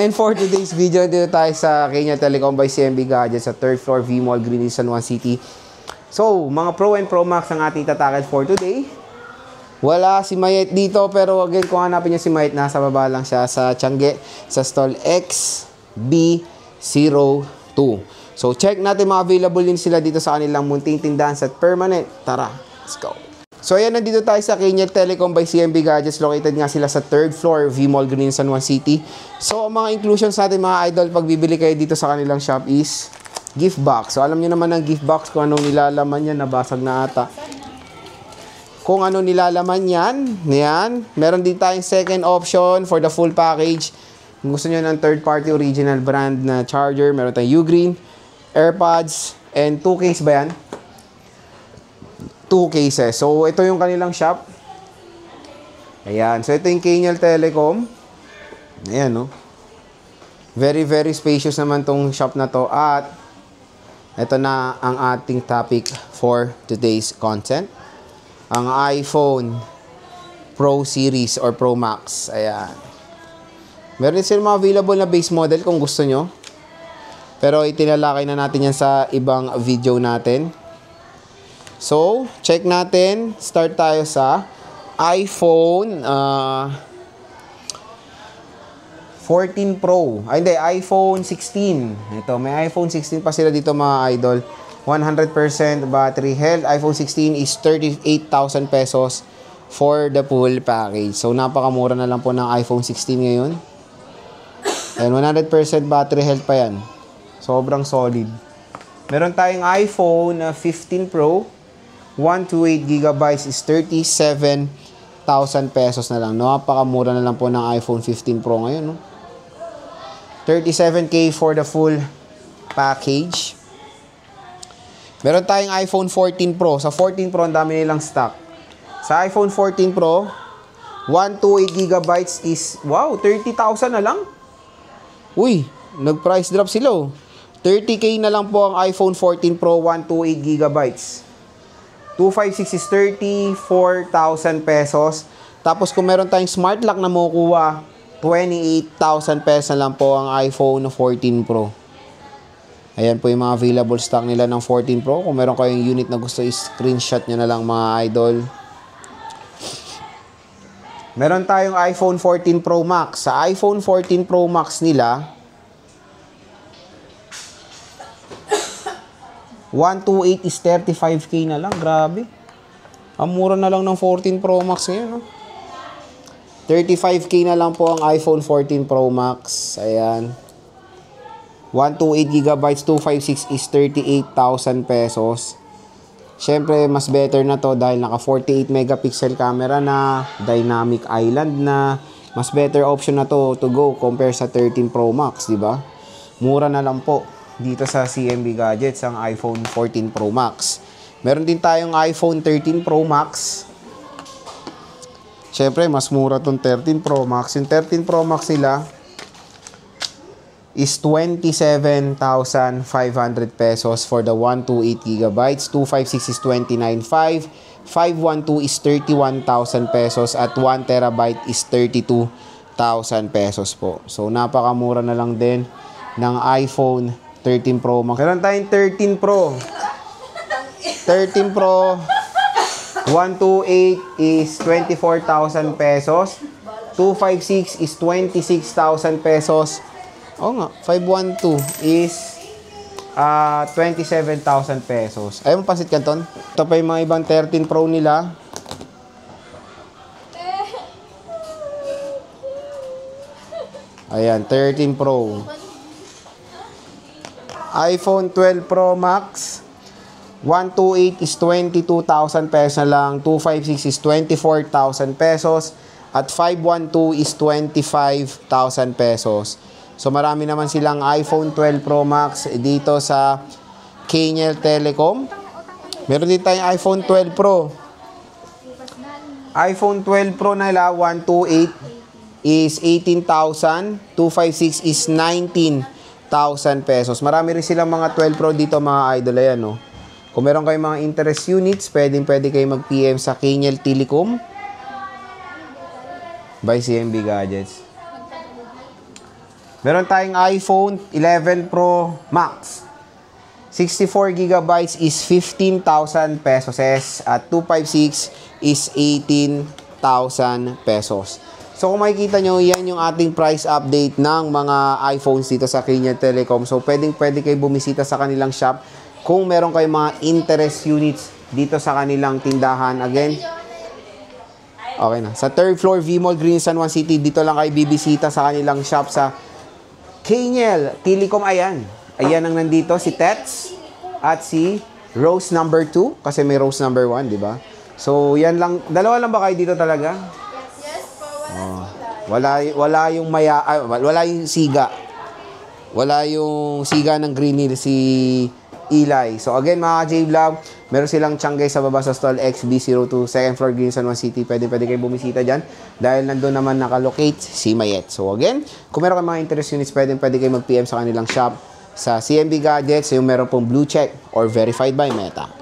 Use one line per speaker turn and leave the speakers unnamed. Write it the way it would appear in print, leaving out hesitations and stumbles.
And for today's video, dito tayo sa Kenya Telecom by CMB Gadgets sa 3rd floor V-Mall, Green Hills, San Juan City. So, mga Pro and Pro Max ang ating tatakad for today. Wala si Mayet dito, pero again, kung hanapin niyo si Mayet, nasa baba lang siya sa Tiangge, sa stall XB02. So, check natin mga available din sila dito sa kanilang munting tindahan sa permanent. Tara, let's go. So, ayan, nandito tayo sa Kenya Telecom by CMB Gadgets. Located nga sila sa 3rd floor, V-Mall, Green, San Juan City. So, ang mga inclusions natin, mga idol, pag bibili kayo dito sa kanilang shop is gift box. So, alam nyo naman ang gift box kung anong nilalaman yan. Nabasag na ata. Kung anong nilalaman yan. Yan. Meron din tayong second option for the full package. Kung gusto nyo ng third-party original brand na charger, meron tayong Ugreen, AirPods, and 2 case ba yan? 2 cases. So, ito yung kanilang shop. Ayan. So, ito yung Kenya Telecom. Ayan, no? Very, very spacious naman tong shop na to. At, ito na ang ating topic for today's content. Ang iPhone Pro Series or Pro Max. Ayan. Meron din sila mga available na base model kung gusto nyo. Pero, itilalakay na natin yan sa ibang video natin. So, check natin. Start tayo sa iPhone 14 Pro. Ay, hindi. iPhone 16. Ito, may iPhone 16 pa sila dito mga idol. 100% battery health. iPhone 16 is 38,000 pesos for the full package. So, napakamura na lang po ng iPhone 16 ngayon. And 100% battery health pa yan. Sobrang solid. Meron tayong iPhone 15 Pro. 128GB is 37,000 pesos na lang. Napakamura na lang po ng iPhone 15 Pro ngayon, no? 37K for the full package. Meron tayong iPhone 14 Pro. Sa 14 Pro, ang dami nilang stock. Sa iPhone 14 Pro, 128GB is, wow, 30,000 na lang. Uy, nag-price drop sila, oh. 30K na lang po ang iPhone 14 Pro, 128GB. 256 is 34,000 pesos. Tapos kung meron tayong smart lock na makukuha, 28,000 pesos na lang po ang iPhone 14 Pro. Ayan po yung mga available stock nila ng 14 Pro. Kung meron kayong unit na gusto, screenshot nyo na lang mga idol. Meron tayong iPhone 14 Pro Max. Sa iPhone 14 Pro Max nila, 128 is 35K na lang. Grabe. Ang mura na lang ng 14 Pro Max ngayon, no? 35K na lang po ang iPhone 14 Pro Max. Ayan. 128GB, 256 is 38,000 pesos. Siyempre, mas better na to dahil naka 48 megapixel camera na, dynamic island na. Mas better option na to go compare sa 13 Pro Max, di ba? Mura na lang po dito sa CMB Gadgets ang iPhone 14 Pro Max. Meron din tayong iPhone 13 Pro Max. Siyempre, mas mura tong 13 Pro Max. Yung 13 Pro Max nila is 27,500 pesos for the 128GB. 256 is 29,500. 512 is 31,000 pesos. At 1TB is 32,000 pesos po. So, napakamura na lang din ng iPhone 13 Pro Max. Meron tayong 13 Pro. 13 Pro 128 is 24,000 pesos. 256 is 26,000 pesos. Oo nga, 512 is 27,000 pesos. Ayaw mo pasit kanton? Ito pa yung mga ibang 13 Pro nila. Ayan, 13 Pro. iPhone 12 Pro Max, 128 is 22,000 pesos na lang. 256 is 24,000 pesos. At 512 is 25,000 pesos. So, marami naman silang iPhone 12 Pro Max dito sa Kenya Telecom. Meron din tayong iPhone 12 Pro. iPhone 12 Pro na nila, 128 is 18,000. 256 is 19,000 pesos. Marami rin silang mga 12 Pro dito mga idol. Ayan, no? Kung meron kayong mga interest units, pwede kayo mag-PM sa Kenya Telecom by CMB Gadgets. Meron tayong iPhone 11 Pro Max. 64 gigabytes is 15,000 pesos at 256 is 18,000 pesos. So kung makikita nyo, yan yung ating price update ng mga iPhones dito sa Kenya Telecom. So pwede kayo bumisita sa kanilang shop kung meron kayong mga interest units dito sa kanilang tindahan. Again, okay na. Sa 3rd floor, V-Mall, Green San Juan City, dito lang kayo bibisita sa kanilang shop sa Kenya Telecom. Ayan ang nandito, si Tets at si Rose number 2 kasi may Rose number 1, di ba? So, yan lang. Dalawa lang ba kayo dito talaga?
Yes po,
Wala yung wala yung siga. Wala yung siga ng Green Hill, si Eli. So, again, mga J-Vlog, meron silang tsanggay sa baba sa stall XB02, 2nd floor, Green San Juan City. Pwede kayo bumisita dyan dahil nandun naman nakalocate si Mayet. So, again, kung meron kayong mga interest units, pwede kayo mag-PM sa kanilang shop sa CMB Gadgets, yung meron pong blue check or verified by Meta.